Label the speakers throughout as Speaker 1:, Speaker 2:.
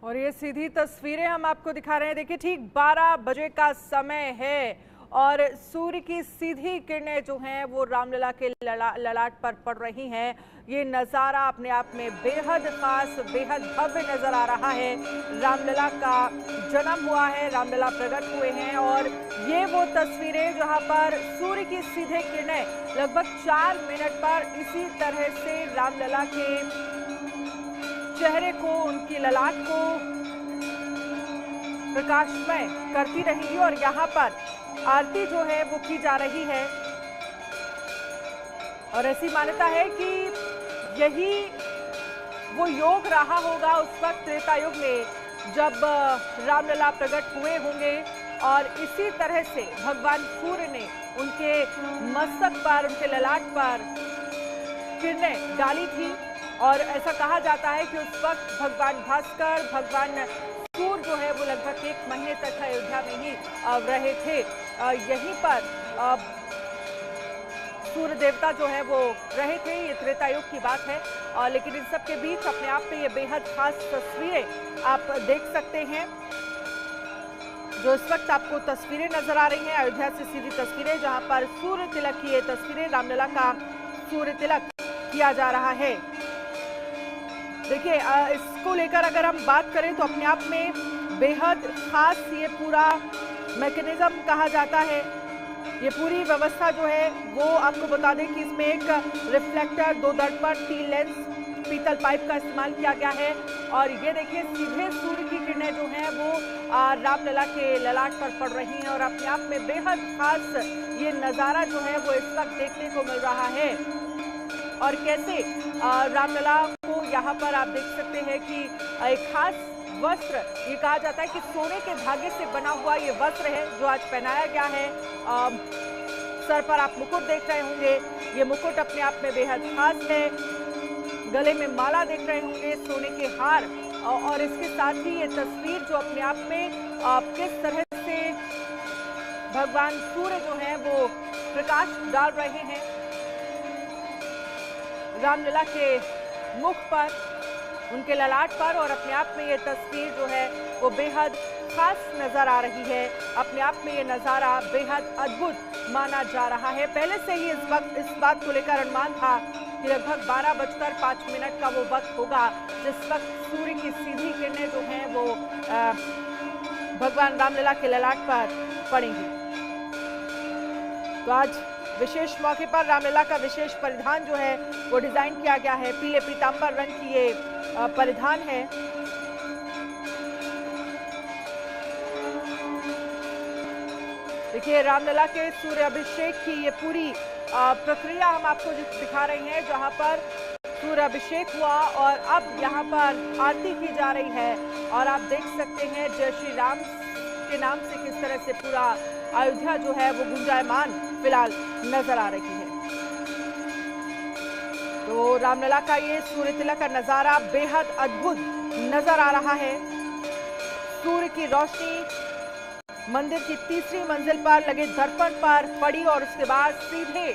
Speaker 1: और ये सीधी तस्वीरें हम आपको दिखा रहे हैं। देखिए ठीक 12 बजे का समय है और सूर्य की सीधी किरणें जो हैं वो रामलला के ललाट पर पड़ रही हैं। ये नज़ारा अपने आप में बेहद खास, बेहद भव्य नजर आ रहा है। रामलला का जन्म हुआ है, रामलला प्रकट हुए हैं और ये वो तस्वीरें जहां पर सूर्य की सीधे किरणें लगभग 4 मिनट पर इसी तरह से रामलला के चेहरे को, उनकी ललाट को प्रकाशमय करती रहेंगी और यहाँ पर आरती जो है वो की जा रही है। और ऐसी मान्यता है कि यही वो योग रहा होगा उस वक्त त्रेता युग में जब रामलला प्रकट हुए होंगे और इसी तरह से भगवान सूर्य ने उनके मस्तक पर, उनके ललाट पर किरणें डाली थी। और ऐसा कहा जाता है कि उस वक्त भगवान भास्कर, भगवान सूर्य जो है वो लगभग 1 महीने तक अयोध्या में ही रहे थे। यहीं पर सूर्य देवता जो है वो रहे थे। ये त्रेता युग की बात है। लेकिन इन सब के बीच अपने आप में ये बेहद खास तस्वीरें आप देख सकते हैं। जो इस वक्त आपको तस्वीरें नजर आ रही हैं, अयोध्या से सीधी तस्वीरें जहां पर सूर्य तिलक की ये तस्वीरें, रामलला का सूर्य तिलक किया जा रहा है। देखिए इसको लेकर अगर हम बात करें तो अपने आप में बेहद खास ये पूरा मैकेनिज्म कहा जाता है। ये पूरी व्यवस्था जो है वो आपको बता दें कि इसमें एक रिफ्लेक्टर, 2 दर्पण, 3 लेंस, पीतल पाइप का इस्तेमाल किया गया है। और ये देखिए सीधे सूर्य की किरणें जो हैं वो रामलला के ललाट पर पड़ रही हैं और अपने आप में बेहद खास ये नज़ारा जो है वो इस वक्त देखने को मिल रहा है। और कैसे रामलला को यहाँ पर आप देख सकते हैं कि एक खास वस्त्र, ये कहा जाता है कि सोने के धागे से बना हुआ ये वस्त्र है जो आज पहनाया गया है। सर पर आप मुकुट देख रहे होंगे, ये मुकुट अपने आप में बेहद खास है। गले में माला देख रहे होंगे, सोने के हार, और इसके साथ ही ये तस्वीर जो अपने आप में किस तरह से भगवान सूर्य जो है वो प्रकाश डाल रहे हैं रामलला के मुख पर, उनके ललाट पर। और अपने आप में ये तस्वीर जो है वो बेहद खास नजर आ रही है। अपने आप में ये नज़ारा बेहद अद्भुत माना जा रहा है। पहले से ही इस वक्त इस बात को लेकर अनुमान था कि लगभग 12:05 का वो वक्त होगा जिस वक्त सूर्य की सीधी किरणें जो हैं वो भगवान रामलला के ललाट पर पड़ेंगी। तो आज विशेष मौके पर रामलला का विशेष परिधान जो है वो डिजाइन किया गया है। पीले पीतांबर रंग की ये परिधान है। देखिए रामलला के सूर्य अभिषेक की ये पूरी प्रक्रिया हम आपको दिखा रहे हैं जहां पर सूर्य अभिषेक हुआ और अब यहाँ पर आरती की जा रही है। और आप देख सकते हैं जय श्री राम के नाम से किस तरह से पूरा अयोध्या जो है वो गुंजायमान फिलहाल नजर आ रही है। तो रामलला का ये सूर्य तिलक का नजारा बेहद अद्भुत नजर आ रहा है। सूर्य की रोशनी मंदिर की 3री मंजिल पर लगे दर्पण पर पड़ी और उसके बाद सीधे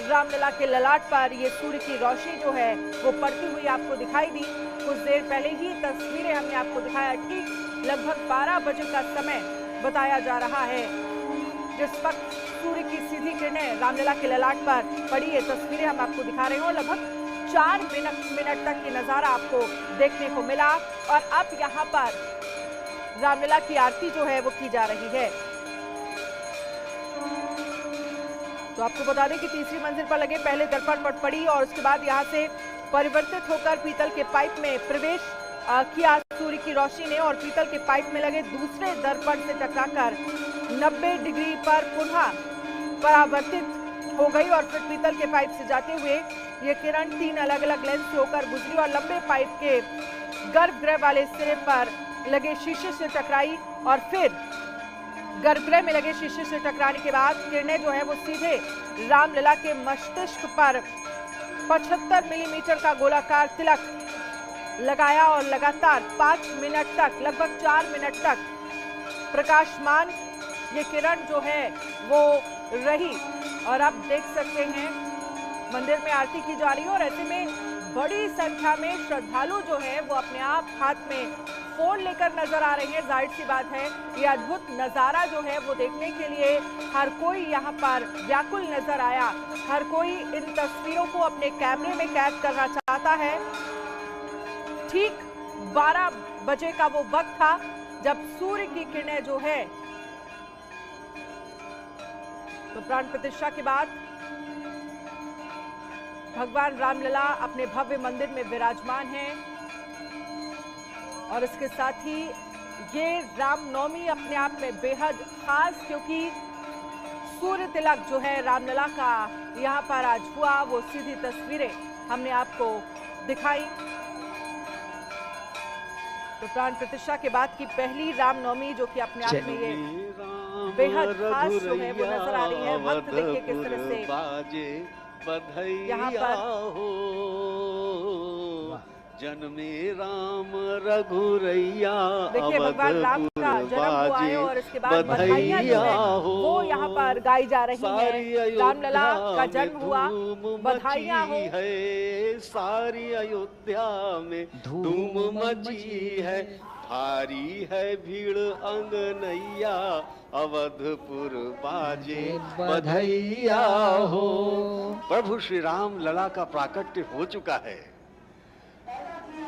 Speaker 1: रामलला के ललाट पर ये सूर्य की रोशनी जो है वो पड़ती हुई आपको दिखाई दी। कुछ देर पहले ही तस्वीरें हमने आपको दिखाया। ठीक लगभग 12 बजे का समय बताया जा रहा है जिस वक्त सूर्य की सीधी किरणें रामलला के ललाट पर पड़ी। ये तस्वीरें हम आपको दिखा रहे हैं और लगभग 4 मिनट तक ये नजारा आपको देखने को मिला। और अब यहाँ पर रामलला की आरती जो है वो की जा रही है। तो आपको बता दें कि 3री मंजिल पर लगे पहले दर्पण पर पड़ी और उसके बाद यहाँ से परिवर्तित होकर पीतल के पाइप में प्रवेश किया सूर्य की रोशनी ने। और पीतल के पाइप में लगे दूसरे दर्पण से टकराकर 90 डिग्री पर पुनः परावर्तित हो गई और फिर पीतल के पाइप से जाते हुए ये किरण 3 अलग अलग लेंस से होकर गुजरी और लंबे पाइप के गर्भगृह वाले सिरे पर लगे शीशे से टकराई। और फिर गर्भगृह में लगे शीशे से टकराने के बाद किरणें जो है वो सीधे रामलला के मस्तिष्क पर 75 मिलीमीटर का गोलाकार तिलक लगाया और लगातार 5 मिनट तक, लगभग 4 मिनट तक प्रकाशमान ये किरण जो है वो रही। और आप देख सकते हैं मंदिर में आरती की जा रही है और ऐसे में बड़ी संख्या में श्रद्धालु जो है वो अपने आप हाथ में फोन लेकर नजर आ रहे हैं। जाहिर सी बात है ये अद्भुत नजारा जो है वो देखने के लिए हर कोई यहाँ पर व्याकुल नजर आया। हर कोई इन तस्वीरों को अपने कैमरे में कैद करना चाहता है। ठीक 12 बजे का वो वक्त था जब सूर्य की किरणें जो है तो प्राण प्रतिष्ठा के बाद भगवान रामलला अपने भव्य मंदिर में विराजमान हैं और इसके साथ ही ये रामनवमी अपने आप में बेहद खास, क्योंकि सूर्य तिलक जो है रामलला का यहाँ पर आज हुआ, वो सीधी तस्वीरें हमने आपको दिखाई। तो प्राण प्रतिष्ठा के बाद की पहली रामनवमी जो कि अपने आप में ये बेहद खास जो है वो नजर आ रही है। भक्त देखिए किस तरह से यहाँ पर
Speaker 2: जन्मे राम रघुरैया,
Speaker 1: देखिए भगवान राम का जन्म हुआ है और इसके बाद बधाइयां जो है वो यहाँ पर गाई जा रही हैं। रामलला का जन्म हुआ, बधाइयां हो।
Speaker 2: सारी अयोध्या में धूम मची है, भारी है भीड़ अंगनैया, अवधपुर बाजे बधाइया हो। प्रभु श्री राम लला का प्राकट्य हो चुका है।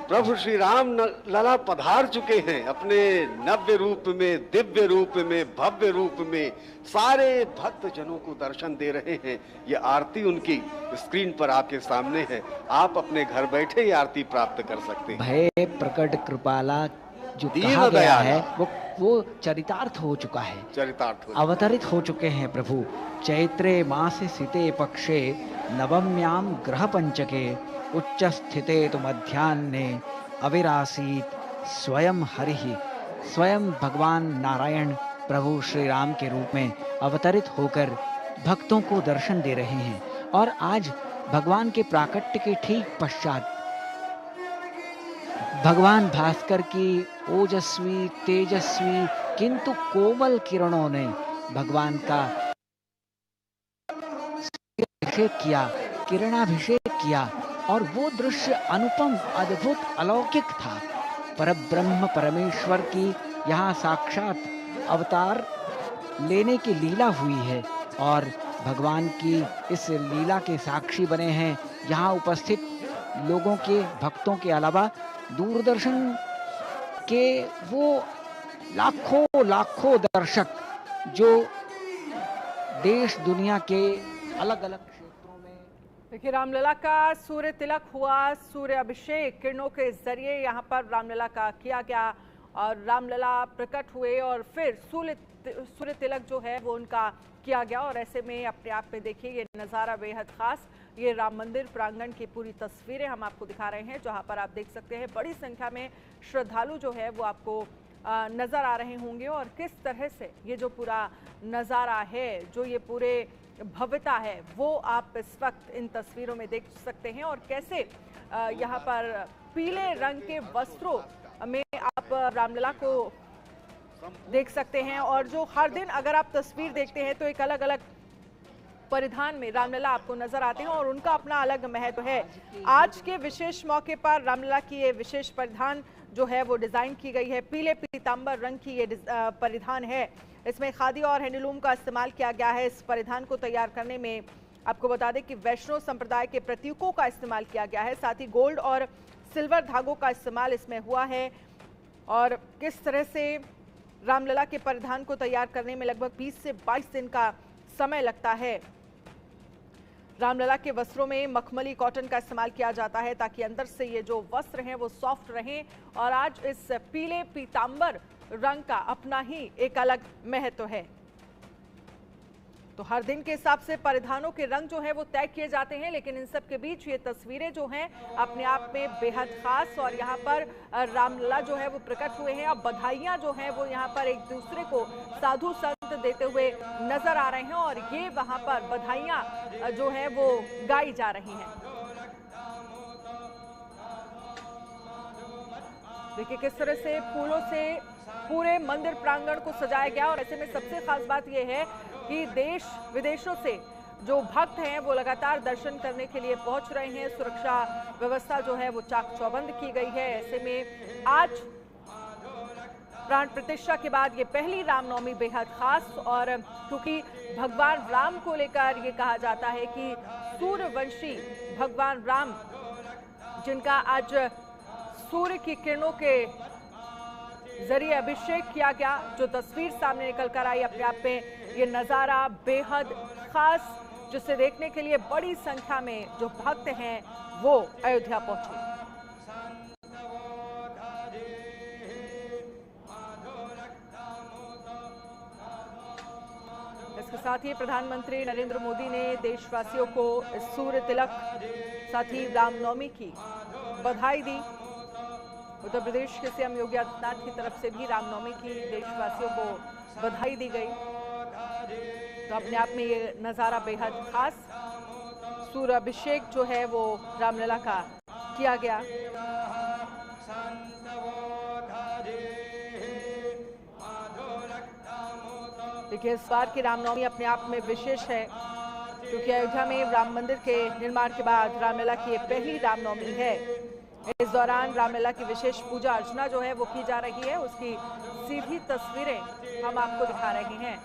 Speaker 2: प्रभु श्री राम लला पधार चुके हैं अपने नव्य रूप में, दिव्य रूप में, भव्य रूप में। सारे भक्त जनों को दर्शन दे रहे हैं। ये आरती उनकी स्क्रीन पर आपके सामने है। आप अपने घर बैठे ये आरती प्राप्त कर सकते हैं।
Speaker 3: भय प्रकट कृपाला जो कहा गया है वो चरितार्थ हो चुका है, अवतरित हो चुके हैं प्रभु। चैत्रे मासे सिते पक्षे नवम्याम ग्रह पंचके, उच्च स्थिते तो मध्याह्ने अविरासीत स्वयं हरिहि। स्वयं भगवान नारायण प्रभु श्री राम के रूप में अवतरित होकर भक्तों को दर्शन दे रहे हैं। और आज भगवान के प्राकट्य के ठीक पश्चात भगवान भास्कर की ओजस्वी तेजस्वी किंतु कोमल किरणों ने भगवान का अभिषेक किया, किरणाभिषेक किया और वो दृश्य अनुपम, अद्भुत, अलौकिक था। परब्रह्म परमेश्वर की यहाँ साक्षात अवतार लेने की लीला हुई है और भगवान की इस लीला के साक्षी बने हैं यहाँ उपस्थित लोगों के, भक्तों के अलावा दूरदर्शन के वो लाखों लाखों दर्शक जो देश दुनिया के अलग अलग क्षेत्रों में।
Speaker 1: देखिए रामलला का सूर्य तिलक हुआ, सूर्य अभिषेक किरणों के जरिए यहाँ पर रामलला का किया गया और रामलला प्रकट हुए और फिर सूर्य तिलक जो है वो उनका किया गया। और ऐसे में अपने आप में देखिए ये नज़ारा बेहद खास, ये राम मंदिर प्रांगण की पूरी तस्वीरें हम आपको दिखा रहे हैं, जहां पर आप देख सकते हैं बड़ी संख्या में श्रद्धालु जो है वो आपको नज़र आ रहे होंगे। और किस तरह से ये जो पूरा नज़ारा है, जो ये पूरे भव्यता है, वो आप इस वक्त इन तस्वीरों में देख सकते हैं। और कैसे यहाँ पर पीले रंग के वस्त्रों में आप रामलला को देख सकते हैं। और जो हर दिन अगर आप तस्वीर देखते हैं तो एक अलग अलग परिधान में रामलला आपको नजर आते हैं और उनका अपना अलग महत्व है। आज के विशेष मौके पर रामलला की ये विशेष परिधान जो है वो डिजाइन की गई है, पीले पीतांबर रंग की ये परिधान है। इसमें खादी और हैंडलूम का इस्तेमाल किया गया है। इस परिधान को तैयार करने में आपको बता दें कि वैष्णव संप्रदाय के प्रतीकों का इस्तेमाल किया गया है, साथ ही गोल्ड और सिल्वर धागों का इस्तेमाल इसमें हुआ है। और किस तरह से रामलला के परिधान को तैयार करने में लगभग 20 से 22 दिन का समय लगता है। रामलला के वस्त्रों में मखमली कॉटन का इस्तेमाल किया जाता है ताकि अंदर से ये जो वस्त्र हैं वो सॉफ्ट रहें। और आज इस पीले पीतांबर रंग का अपना ही एक अलग महत्व है। तो हर दिन के हिसाब से परिधानों के रंग जो है वो तय किए जाते हैं, लेकिन इन सब के बीच ये तस्वीरें जो हैं अपने आप में बेहद खास। और यहाँ पर रामलला जो है वो प्रकट हुए हैं। अब बधाइयाँ जो हैं वो यहाँ पर एक दूसरे को साधु संत देते हुए नजर आ रहे हैं और ये वहाँ पर बधाइयाँ जो है वो गाई जा रही हैं। देखिए किस तरह से फूलों से पूरे मंदिर प्रांगण को सजाया गया। और ऐसे में सबसे खास बात यह है कि देश विदेशों से जो भक्त हैं वो लगातार दर्शन करने के लिए पहुंच रहे हैं। सुरक्षा व्यवस्था जो है वो चाक चौबंद की गई है। ऐसे में आज प्राण प्रतिष्ठा के बाद ये पहली रामनवमी बेहद खास, और क्योंकि भगवान राम को लेकर ये कहा जाता है कि सूर्यवंशी भगवान राम, जिनका आज सूर्य की किरणों के जरिए अभिषेक किया गया, जो तस्वीर सामने निकल कर आई, अपने आप में ये नजारा बेहद खास, जिसे देखने के लिए बड़ी संख्या में जो भक्त हैं वो अयोध्या पहुंचे। इसके साथ ही प्रधानमंत्री नरेंद्र मोदी ने देशवासियों को सूर्य तिलक, साथ ही रामनवमी की बधाई दी। उत्तर प्रदेश के सीएम योगी आदित्यनाथ की तरफ से भी रामनवमी की देशवासियों को बधाई दी गई। तो अपने आप में ये नज़ारा बेहद खास, सूर्य अभिषेक जो है वो रामलला का किया गया। देखिए, इस बार की रामनवमी अपने आप में विशेष है, क्योंकि अयोध्या में राम मंदिर के निर्माण के बाद रामलला की ये पहली रामनवमी है। इस दौरान रामलला की विशेष पूजा अर्चना जो है वो की जा रही है, उसकी सीधी तस्वीरें हम आपको दिखा रहे हैं।